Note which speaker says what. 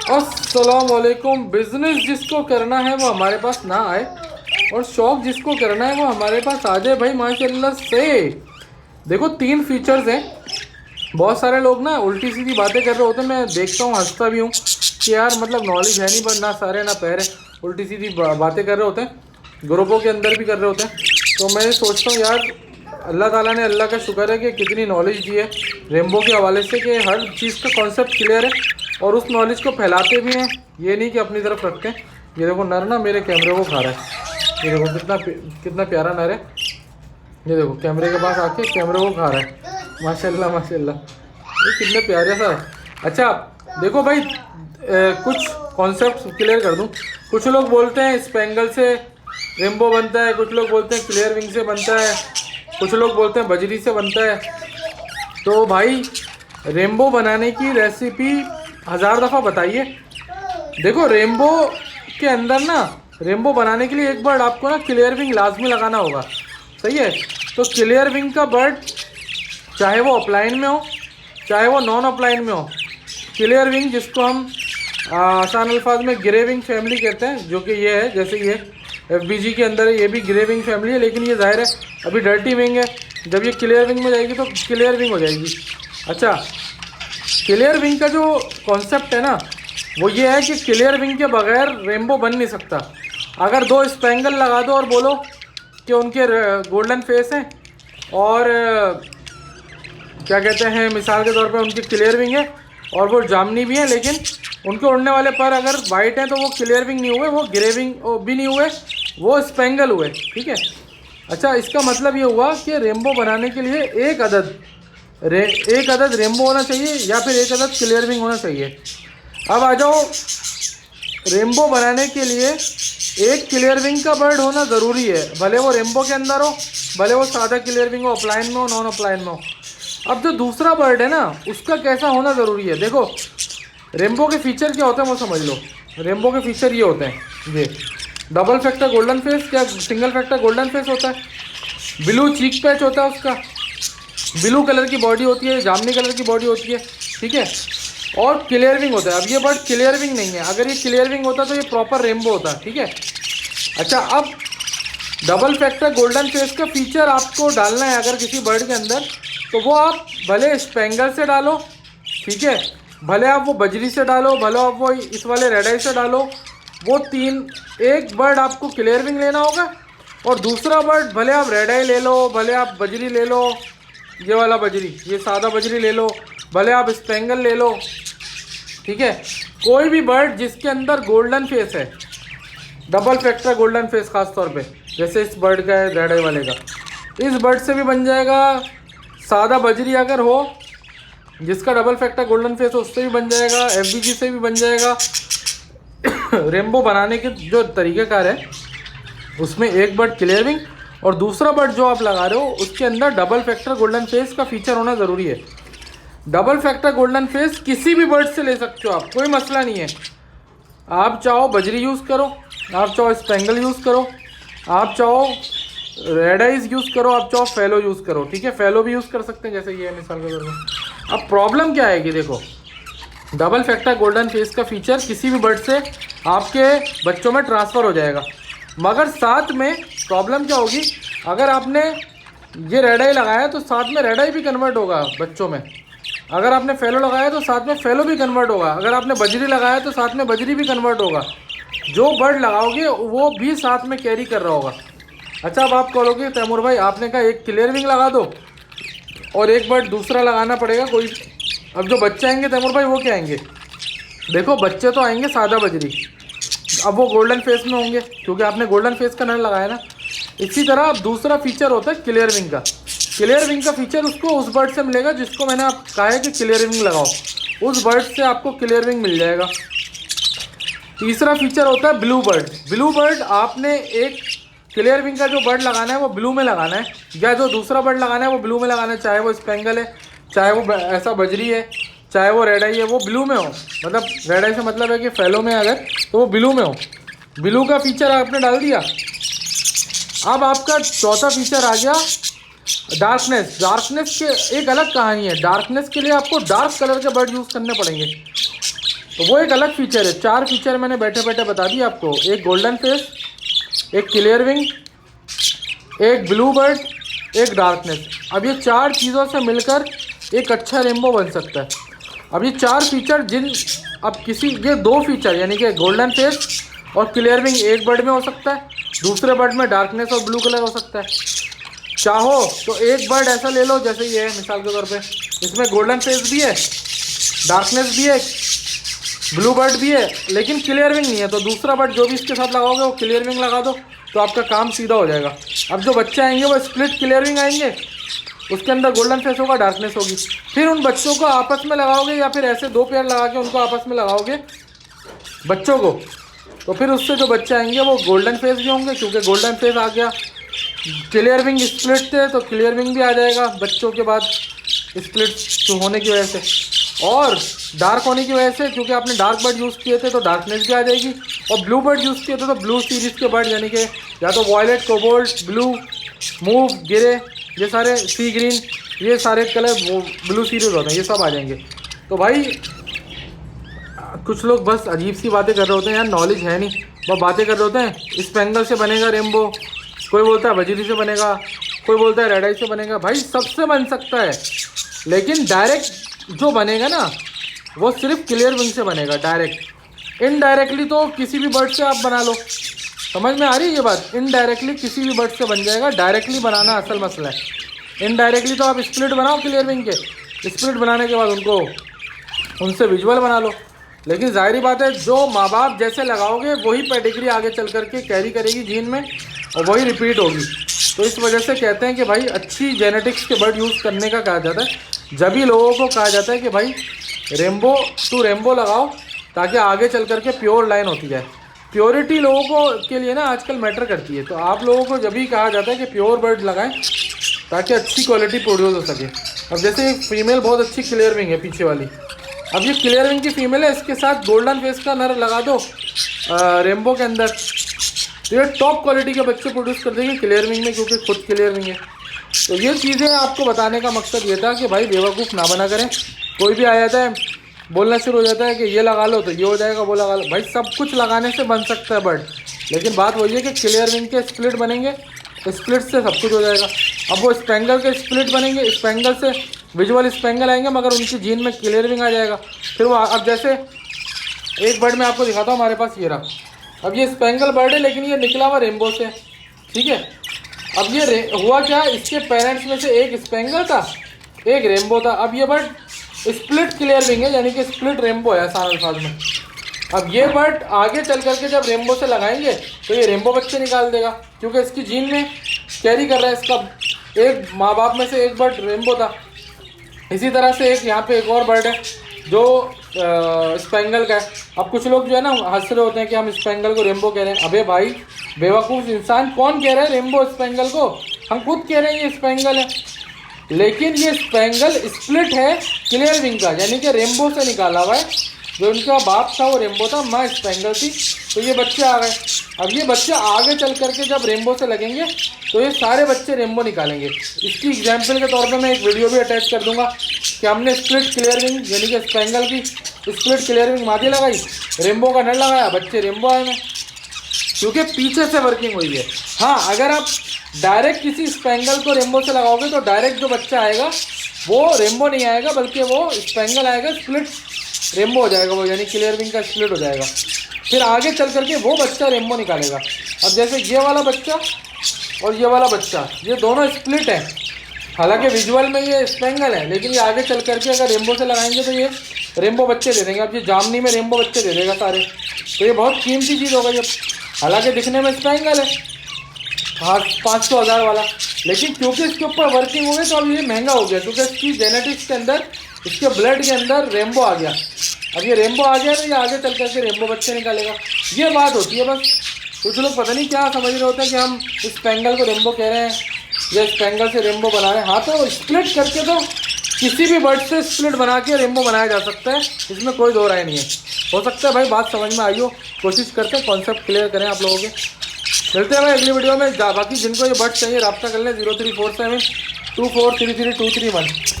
Speaker 1: अस्सलाम वालेकुम। बिजनेस जिसको करना है वो हमारे पास ना आए और शौक जिसको करना है वो हमारे पास आ जाए भाई माशाल्लाह से। देखो 3 फीचर्स हैं। बहुत सारे लोग ना उल्टी सीधी बातें कर रहे होते हैं, मैं देखता हूँ हंसता भी हूँ कि यार मतलब नॉलेज है नहीं, पर ना सारे ना पैर है, उल्टी सीधी बातें कर रहे होते हैं, ग्रुपों के अंदर भी कर रहे होते हैं। तो मैं सोचता हूँ यार अल्लाह ताला ने, अल्लाह का शुक्र है कि कितनी नॉलेज दी है रेम्बो के हवाले से कि हर चीज़ का कॉन्सेप्ट क्लियर है और उस नॉलेज को फैलाते भी हैं, ये नहीं कि अपनी तरफ रखते हैं। ये देखो नर ना मेरे कैमरे को खा रहा है, ये देखो कितना कितना प्यारा नर है। ये देखो कैमरे के पास आके कैमरे को खा रहा है, माशाल्लाह माशाल्लाह, ये कितने प्यारे सा है। अच्छा देखो भाई कुछ कॉन्सेप्ट क्लियर कर दूं। कुछ लोग बोलते हैं स्पेंगल से रेम्बो बनता है, कुछ लोग बोलते हैं क्लियर विंग से बनता है, कुछ लोग बोलते हैं बजरी से बनता है। तो भाई रेम्बो बनाने की रेसिपी 1000 दफ़ा बताइए। देखो रेम्बो के अंदर ना, रेम्बो बनाने के लिए एक बर्ड आपको ना क्लियर विंग लाजमी लगाना होगा, सही है। तो क्लियर विंग का बर्ड चाहे वो अपलाइन में हो चाहे वो नॉन अपलाइन में हो, क्लियर विंग जिसको हम आसान अल्फाज में ग्रे विंग फैमिली कहते हैं, जो कि ये है, जैसे ये FBG के अंदर है, ये भी ग्रे विंग फैमिली है, लेकिन ये जाहिर है अभी डर्टी विंग है। जब ये क्लियर विंग में जाएगी तो क्लियर विंग हो जाएगी। अच्छा क्लियर विंग का जो कॉन्सेप्ट है ना वो ये है कि क्लियर विंग के बगैर रेम्बो बन नहीं सकता। अगर 2 स्पेंगल लगा दो और बोलो कि उनके गोल्डन फेस हैं और क्या कहते हैं, मिसाल के तौर पे उनकी क्लियर विंग है और वो जामनी भी है, लेकिन उनके उड़ने वाले पर अगर वाइट हैं तो वो क्लियर विंग नहीं हुए, वो ग्रे विंग भी नहीं हुए, वो स्पेंगल हुए, ठीक है। अच्छा इसका मतलब ये हुआ कि रेम्बो बनाने के लिए एक अदद रेम्बो होना चाहिए या फिर एक अदद क्लियर विंग होना चाहिए। अब आ जाओ, रेम्बो बनाने के लिए एक क्लियर विंग का बर्ड होना ज़रूरी है, भले वो रेम्बो के अंदर हो, भले वो सादा क्लियर विंग हो, अपलाइन में हो नॉन अपलाइन में हो। अब जो दूसरा बर्ड है ना उसका कैसा होना ज़रूरी है। देखो रेम्बो के फीचर क्या होते हैं वो समझ लो। रेम्बो के फीचर ये होते हैं, ये डबल फैक्टर गोल्डन फेस, क्या सिंगल फैक्टर गोल्डन फेस होता है, ब्लू चीक पैच होता है उसका, ब्लू कलर की बॉडी होती है, जामनी कलर की बॉडी होती है, ठीक है, और क्लियर विंग होता है। अब ये बर्ड क्लियर विंग नहीं है, अगर ये क्लियर विंग होता तो ये प्रॉपर रेम्बो होता, ठीक है। अच्छा अब डबल फैक्टर गोल्डन फेस का फीचर आपको डालना है अगर किसी बर्ड के अंदर, तो वो आप भले स्पेंगल से डालो, ठीक है, भले आप वो बजरी से डालो, भले आप वो इस वाले रेड आई से डालो, वो 3 एक बर्ड आपको क्लियर विंग लेना होगा और दूसरा बर्ड भले आप रेड आई ले लो, भले आप बजरी ले लो, ये वाला बजरी, ये सादा बजरी ले लो, भले आप स्पेंगल ले लो, ठीक है। कोई भी बर्ड जिसके अंदर गोल्डन फेस है, डबल फैक्टर गोल्डन फेस खास तौर पे, जैसे इस बर्ड का है रेड आई वाले का, इस बर्ड से भी बन जाएगा। सादा बजरी अगर हो जिसका डबल फैक्टर गोल्डन फेस हो उससे भी बन जाएगा, FBG से भी बन जाएगा। रेम्बो बनाने के जो तरीक़ेकार है उसमें एक बर्ड क्लियर विंग और दूसरा बर्ड जो आप लगा रहे हो उसके अंदर डबल फैक्टर गोल्डन फेस का फीचर होना ज़रूरी है। डबल फैक्टर गोल्डन फेस किसी भी बर्ड से ले सकते हो आप, कोई मसला नहीं है। आप चाहो बजरी यूज़ करो, आप चाहो स्पेंगल यूज़ करो, आप चाहो रेड आइज यूज़ करो, आप चाहो फेलो यूज़ करो, ठीक है, फेलो भी यूज़ कर सकते हैं जैसे ये मिसाल के तौर पर। अब प्रॉब्लम क्या आएगी, देखो डबल फैक्टर गोल्डन फेस का फीचर किसी भी बर्ड से आपके बच्चों में ट्रांसफ़र हो जाएगा, मगर साथ में प्रॉब्लम क्या होगी, अगर आपने ये रेड आई लगाया तो साथ में रेड आई भी कन्वर्ट होगा बच्चों में, अगर आपने फेलो लगाया तो साथ में फेलो भी कन्वर्ट होगा, अगर आपने बजरी लगाया तो साथ में बजरी भी कन्वर्ट होगा, जो बर्ड लगाओगे वो भी साथ में कैरी कर रहा होगा। अच्छा अब आप कहोगे तैमूर भाई आपने कहा एक क्लियर विंग लगा दो और एक बर्ड दूसरा लगाना पड़ेगा कोई, अब जो बच्चे आएंगे तैमूर भाई वो क्या आएंगे, देखो बच्चे तो आएंगे सादा बजरी, अब वो गोल्डन फेस में होंगे क्योंकि आपने गोल्डन फेस का नर लगाया ना। इसी तरह अब दूसरा फीचर होता है क्लियर विंग का। क्लियर विंग का फीचर उसको उस बर्ड से मिलेगा जिसको मैंने आप कहा है कि क्लियर विंग लगाओ, उस बर्ड से आपको क्लियर विंग मिल जाएगा। तीसरा फीचर होता है ब्लू बर्ड। ब्लू बर्ड आपने एक क्लियर विंग का जो बर्ड लगाना है वो ब्लू में लगाना है, या जो दूसरा बर्ड लगाना है वो ब्लू में लगाना है, चाहे वो स्पेंगल है, चाहे वो ऐसा बजरी है, चाहे वो रेड आई है, वो ब्लू में हो, मतलब रेड आई से मतलब है कि फेलो में अगर तो वो ब्लू में हो। ब्लू का फीचर आपने डाल दिया। अब आपका चौथा फीचर आ गया डार्कनेस। डार्कनेस के एक अलग कहानी है, डार्कनेस के लिए आपको डार्क कलर के बर्ड यूज़ करने पड़ेंगे। तो वो एक अलग फीचर है। 4 फीचर मैंने बैठे बैठे बता दिए आपको, एक गोल्डन फेस, एक क्लियर विंग, एक ब्लू बर्ड, एक डार्कनेस। अब ये 4 चीज़ों से मिलकर एक अच्छा रेनबो बन सकता है। अब ये 4 फीचर ये 2 फीचर यानी कि गोल्डन फेस और क्लियर विंग एक बर्ड में हो सकता है, दूसरे बर्ड में डार्कनेस और ब्लू कलर हो सकता है। चाहो तो एक बर्ड ऐसा ले लो जैसे ये है मिसाल के तौर पे, इसमें गोल्डन फेस भी है, डार्कनेस भी है, ब्लू बर्ड भी है, लेकिन क्लियर विंग नहीं है। तो दूसरा बर्ड जो भी इसके साथ लगाओगे वो क्लियर विंग लगा दो, तो आपका काम सीधा हो जाएगा। अब जो बच्चे आएंगे वो स्प्लिट क्लियर विंग आएंगे, उसके अंदर गोल्डन फेस होगा, डार्कनेस होगी। फिर उन बच्चों को आपस में लगाओगे या फिर ऐसे 2 पेयर लगा के उनको आपस में लगाओगे बच्चों को, तो फिर उससे जो बच्चे आएंगे वो गोल्डन फेस भी होंगे, क्योंकि गोल्डन फेस आ गया। क्लियर विंग स्प्लिट थे तो क्लियर विंग भी आ जाएगा बच्चों के बाद स्प्लिट होने की वजह से, और डार्क होने की वजह से क्योंकि आपने डार्क बर्ड यूज़ किए थे तो डार्कनेस भी आ जाएगी, और ब्लू बर्ड यूज़ किए थे तो ब्लू सीरीज़ के बर्ड यानी कि या तो violet, cobalt, blue, mauve, grey, ये सारे सी ग्रीन, ये सारे कलर ब्लू सीरीज होते हैं, ये सब आ जाएंगे। तो भाई कुछ लोग बस अजीब सी बातें कर रहे होते हैं यार, नॉलेज है नहीं, वो बातें कर रहे होते हैं स्पेंगल से बनेगा रेनबो, कोई बोलता है बजरी से बनेगा, कोई बोलता है रेड आई से बनेगा। भाई सबसे बन सकता है, लेकिन डायरेक्ट जो बनेगा ना वो सिर्फ क्लियर विंग से बनेगा डायरेक्ट। इनडायरेक्टली तो किसी भी बर्ड से आप बना लो, समझ में आ रही है ये बात? इनडायरेक्टली किसी भी बर्ड से बन जाएगा, डायरेक्टली बनाना असल मसला है। इनडायरेक्टली तो आप स्प्लिट बनाओ क्लियर विंग के, स्प्लिट बनाने के बाद उनको उनसे विजुअल बना लो, लेकिन जाहिर बात है जो माँ बाप जैसे लगाओगे वही पेडिग्री आगे चल करके कैरी करेगी जीन में और वही रिपीट होगी। तो इस वजह से कहते हैं कि भाई अच्छी जेनेटिक्स के बर्ड यूज़ करने का कहा जाता है। जब भी लोगों को कहा जाता है कि भाई रेनबो टू रेनबो लगाओ ताकि आगे चल करके प्योर लाइन होती जाए। प्योरिटी लोगों को के लिए ना आजकल मैटर करती है, तो आप लोगों को जब भी कहा जाता है कि प्योर बर्ड लगाएं ताकि अच्छी क्वालिटी प्रोड्यूस हो सके। अब जैसे एक फीमेल बहुत अच्छी क्लियर विंग है पीछे वाली, अब ये क्लियर विंग की फीमेल है, इसके साथ गोल्डन फेस का नर लगा दो रेनबो के अंदर, तो ये टॉप क्वालिटी के बच्चे प्रोड्यूस कर देंगे क्लियर विंग में, क्योंकि खुद क्लियर विंग है। तो ये चीज़ें आपको बताने का मकसद ये था कि भाई बेवकूफ़ ना बना करें। कोई भी आ जाता है बोलना शुरू हो जाता है कि ये लगा लो तो ये हो जाएगा, वो लगा लो। भाई सब कुछ लगाने से बन सकता है बर्ड, लेकिन बात वही है कि क्लियर विंग के स्प्लिट बनेंगे, स्प्लिट से सब कुछ हो जाएगा। अब वो स्पेंगल के स्प्लिट बनेंगे, स्पेंगल से विजुअल स्पेंगल आएंगे, मगर उनकी जीन में क्लियर विंग आ जाएगा। फिर वो अब जैसे एक बर्ड मैं आपको दिखाता हूँ, हमारे पास ये रहा। अब ये स्पेंगल बर्ड है लेकिन ये निकला हुआ रेनबो से, ठीक है। अब ये हुआ क्या, इसके पेरेंट्स में से एक स्पेंगल था, एक रेनबो था। अब ये बर्ड स्प्लिट क्लियर विंग है, यानी कि स्प्लिट रेनबो है आसान अल्फाज में। अब ये बर्ड आगे चल करके जब रेनबो से लगाएंगे तो ये रेनबो बच्चे निकाल देगा, क्योंकि इसकी जीन में कैरी कर रहा है, इसका एक माँ बाप में से एक बर्ड रेनबो था। इसी तरह से एक यहाँ पे एक और बर्ड है जो स्पेंगल का है। अब कुछ लोग जो है ना हंस रहे होते हैं कि हम स्पेंगल को रेनबो कह रहे हैं। अबे भाई बेवकूफ़ इंसान, कौन कह रहा है रेनबो स्पेंगल को? हम खुद कह रहे हैं ये स्पेंगल है, लेकिन ये स्पेंगल स्प्लिट है क्लियर विंग का, यानी कि रेनबो से निकाला हुआ है। जो इनका बाप था वो रेनबो था, माँ स्पेंगल थी, तो ये बच्चे आ गए। अब ये बच्चे आगे चल करके जब रेनबो से लगेंगे तो ये सारे बच्चे रेनबो निकालेंगे। इसकी एग्जाम्पल के तौर पे मैं एक वीडियो भी अटैच कर दूंगा कि हमने स्प्लिट क्लियर विंग यानी कि स्पेंगल की स्प्लिट क्लियर विंग मादी लगाई, रेनबो का नर लगाया, बच्चे रेनबो आए हैं, क्योंकि पीछे से वर्किंग हुई है। हाँ, अगर आप डायरेक्ट किसी स्पेंगल को रेनबो से लगाओगे तो डायरेक्ट जो बच्चा आएगा वो रेनबो नहीं आएगा, बल्कि वो स्पेंगल आएगा, स्प्लिट रेनबो हो जाएगा वो, यानी क्लियर विंग का स्प्लिट हो जाएगा। फिर आगे चल करके वो बच्चा रेनबो निकालेगा। अब जैसे ये वाला बच्चा और ये वाला बच्चा, ये दोनों स्प्लिट हैं, हालांकि विजुअल में ये स्पेंगल है, लेकिन ये आगे चल करके अगर रेनबो से लगाएंगे तो ये रेनबो बच्चे दे देंगे। अब ये जामनी में रेनबो बच्चे दे देगा सारे, तो ये बहुत कीमती चीज़ होगा। ये हालांकि दिखने में स्पेंगल है, हाँ 500,000 वाला, लेकिन क्योंकि इसके ऊपर वर्किंग हो गई तो अब ये महंगा हो गया, क्योंकि इसकी जेनेटिक्स के अंदर, इसके ब्लड के अंदर रेनबो आ गया। अब ये रेनबो आ गया तो ये आगे चल करके रेनबो बच्चे निकालेगा। ये बात होती है बस। कुछ लोग पता नहीं क्या समझ रहे होते हैं कि हम स्पेंगल को रेनबो कह रहे हैं या स्पेंगल से रेनबो बना रहे हैं। हाँ, तो स्प्लिट करके तो किसी भी बर्ड से स्प्लिट बना के रेनबो बनाया जा सकता है, इसमें कोई दो राय नहीं है। हो सकता है भाई बात समझ में आई हो, कोशिश करते हैं कॉन्सेप्ट क्लियर करें आप लोगों के। मिलते हैं भाई अगली वीडियो में। बाकी जिनको ये बर्ड चाहिए रब्ता कर लें 0347 2433 231।